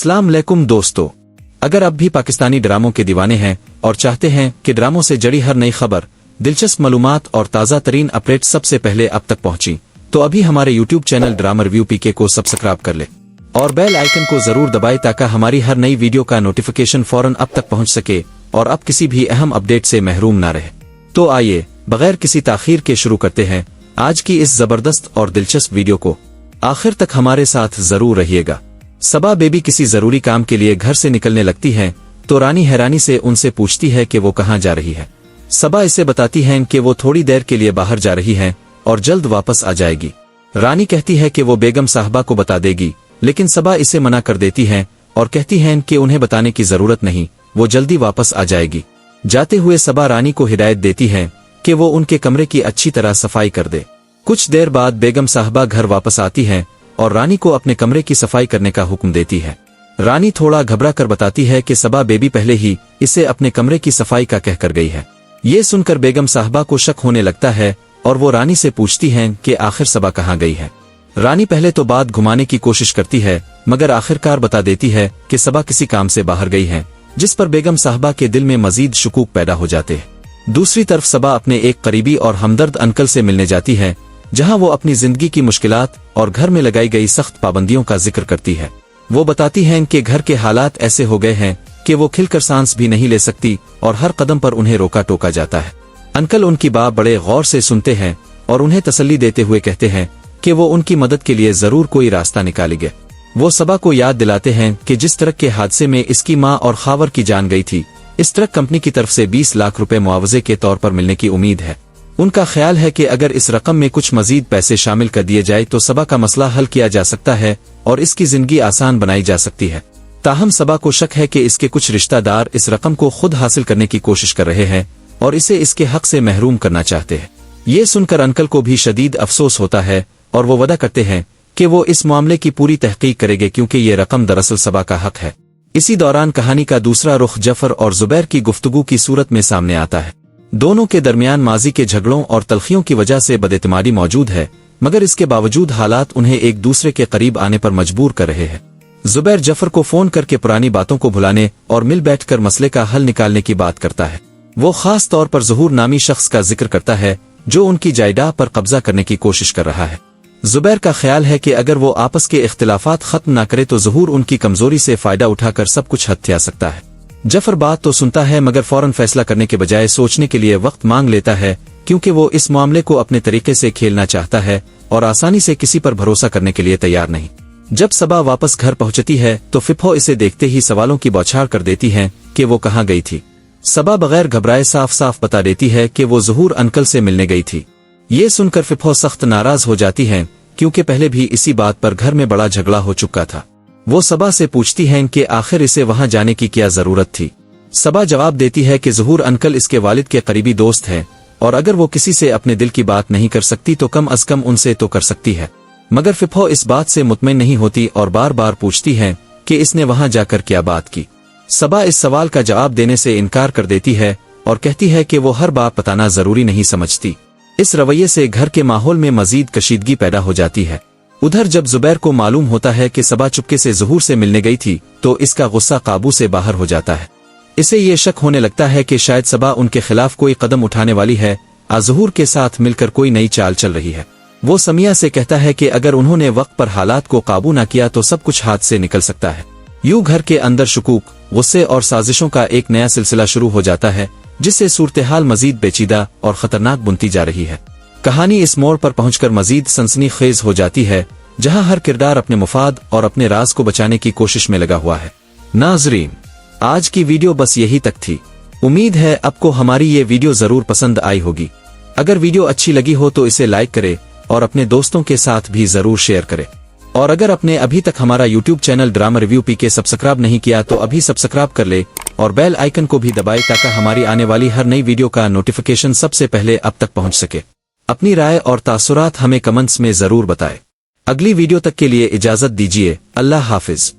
अस्सलाम वालेकुम दोस्तों, अगर आप भी पाकिस्तानी ड्रामों के दीवाने हैं और चाहते हैं कि ड्रामों से जुड़ी हर नई खबर, दिलचस्प मालूमात और ताज़ा तरीन अपडेट सबसे पहले आप तक पहुंची, तो अभी हमारे यूट्यूब चैनल ड्रामा रिव्यू पीके को सब्सक्राइब कर ले और बेल आइकन को जरूर दबाएं ताकि हमारी हर नई वीडियो का नोटिफिकेशन फौरन आप तक पहुंच सके और आप किसी भी अहम अपडेट से महरूम ना रहे। तो आइए बगैर किसी ताखीर के शुरू करते हैं आज की इस जबरदस्त और दिलचस्प वीडियो को। आखिर तक हमारे साथ जरूर रहिएगा। सबा बेबी किसी जरूरी काम के लिए घर से निकलने लगती हैं तो रानी हैरानी से उनसे पूछती है कि वो कहाँ जा रही है। सबा इसे बताती हैं कि वो थोड़ी देर के लिए बाहर जा रही हैं और जल्द वापस आ जाएगी। रानी कहती है कि वो बेगम साहबा को बता देगी, लेकिन सबा इसे मना कर देती हैं और कहती हैं कि उन्हें बताने की जरूरत नहीं, वो जल्दी वापस आ जाएगी। जाते हुए सबा रानी को हिदायत देती हैं कि वो उनके कमरे की अच्छी तरह सफाई कर दे। कुछ देर बाद बेगम साहबा घर वापस आती हैं और रानी को अपने कमरे की सफाई करने का हुक्म देती है। रानी थोड़ा घबरा कर बताती है कि सबा बेबी पहले ही इसे अपने कमरे की सफाई का कहकर गई है। ये सुनकर बेगम साहबा को शक होने लगता है और वो रानी से पूछती हैं कि आखिर सबा कहाँ गई है। रानी पहले तो बात घुमाने की कोशिश करती है, मगर आखिरकार बता देती है कि सबा किसी काम से बाहर गई है, जिस पर बेगम साहबा के दिल में मजीद शुकूक पैदा हो जाते हैं। दूसरी तरफ सबा अपने एक करीबी और हमदर्द अंकल से मिलने जाती है, जहां वो अपनी जिंदगी की मुश्किलात और घर में लगाई गई सख्त पाबंदियों का जिक्र करती है। वो बताती हैं कि घर के हालात ऐसे हो गए हैं कि वो खिलकर सांस भी नहीं ले सकती और हर कदम पर उन्हें रोका टोका जाता है। अंकल उनकी बात बड़े गौर से सुनते हैं और उन्हें तसल्ली देते हुए कहते हैं कि वो उनकी मदद के लिए जरूर कोई रास्ता निकालेंगे। वो सबा को याद दिलाते हैं कि जिस ट्रक के हादसे में इसकी माँ और खावर की जान गई थी, इस ट्रक कंपनी की तरफ से 20 लाख रुपए मुआवजे के तौर पर मिलने की उम्मीद है। उनका ख्याल है कि अगर इस रकम में कुछ मजीद पैसे शामिल कर दिए जाए तो सबा का मसला हल किया जा सकता है और इसकी जिंदगी आसान बनाई जा सकती है। ताहम सबा को शक है कि इसके कुछ रिश्तेदार इस रकम को खुद हासिल करने की कोशिश कर रहे हैं और इसे इसके हक से महरूम करना चाहते हैं। ये सुनकर अंकल को भी शदीद अफसोस होता है और वो वादा करते हैं कि वो इस मामले की पूरी तहकीक करेंगे, क्योंकि ये रकम दरअसल सबा का हक है। इसी दौरान कहानी का दूसरा रुख जफर और जुबैर की गुफ्तगू की सूरत में सामने आता है। दोनों के दरमियान माजी के झगड़ों और तलखियों की वजह से बदएतमादी मौजूद है, मगर इसके बावजूद हालात उन्हें एक दूसरे के करीब आने पर मजबूर कर रहे हैं। जुबैर जफर को फोन करके पुरानी बातों को भुलाने और मिल बैठकर मसले का हल निकालने की बात करता है। वो खास तौर पर ज़हूर नामी शख्स का जिक्र करता है जो उनकी जायदाद पर कब्जा करने की कोशिश कर रहा है। जुबैर का ख्याल है कि अगर वो आपस के इख्तिलाफात खत्म न करे तो ज़हूर उनकी कमजोरी से फायदा उठाकर सब कुछ हथिया सकता है। जफर बात तो सुनता है, मगर फौरन फैसला करने के बजाय सोचने के लिए वक्त मांग लेता है, क्योंकि वो इस मामले को अपने तरीके से खेलना चाहता है और आसानी से किसी पर भरोसा करने के लिए तैयार नहीं। जब सबा वापस घर पहुंचती है तो फिफो इसे देखते ही सवालों की बौछार कर देती है कि वो कहाँ गई थी। सबा बगैर घबराए साफ साफ बता देती है कि वो ज़हूर अंकल से मिलने गई थी। ये सुनकर फिफो सख्त नाराज हो जाती हैं, क्योंकि पहले भी इसी बात पर घर में बड़ा झगड़ा हो चुका था। वो सबा से पूछती हैं कि आखिर इसे वहां जाने की क्या जरूरत थी। सबा जवाब देती है कि ज़हूर अंकल इसके वालिद के करीबी दोस्त हैं और अगर वो किसी से अपने दिल की बात नहीं कर सकती तो कम अज कम उनसे तो कर सकती है। मगर फिफो इस बात से मुतमईन नहीं होती और बार बार पूछती है कि इसने वहां जाकर क्या बात की। सबा इस सवाल का जवाब देने से इनकार कर देती है और कहती है कि वो हर बात बताना जरूरी नहीं समझती। इस रवैये से घर के माहौल में मजीद कशीदगी पैदा हो जाती है। उधर जब जुबैर को मालूम होता है कि सबा चुपके से ज़हूर से मिलने गई थी तो इसका गुस्सा काबू से बाहर हो जाता है। इसे ये शक होने लगता है कि शायद सबा उनके खिलाफ कोई कदम उठाने वाली है, ज़हूर के साथ मिलकर कोई नई चाल चल रही है। वो समिया से कहता है कि अगर उन्होंने वक्त पर हालात को काबू न किया तो सब कुछ हाथ से निकल सकता है। यूं घर के अंदर शुकूक, गुस्से और साजिशों का एक नया सिलसिला शुरू हो जाता है, जिससे सूरत-ए-हाल मजीद पेचीदा और खतरनाक बनती जा रही है। कहानी इस मोड़ पर पहुंचकर मजीद सनसनीखेज हो जाती है, जहां हर किरदार अपने मुफाद और अपने राज को बचाने की कोशिश में लगा हुआ है। नाज़रीन, आज की वीडियो बस यही तक थी। उम्मीद है आपको हमारी ये वीडियो जरूर पसंद आई होगी। अगर वीडियो अच्छी लगी हो तो इसे लाइक करें और अपने दोस्तों के साथ भी जरूर शेयर करें। और अगर आपने अभी तक हमारा यूट्यूब चैनल ड्रामा रिव्यू पीके सब्सक्राइब नहीं किया तो अभी सब्सक्राइब कर ले और बेल आइकन को भी दबाए ताकि हमारी आने वाली हर नई वीडियो का नोटिफिकेशन सबसे पहले आप तक पहुंच सके। अपनी राय और तासुरात हमें कमेंट्स में जरूर बताएं। अगली वीडियो तक के लिए इजाजत दीजिए। अल्लाह हाफिज।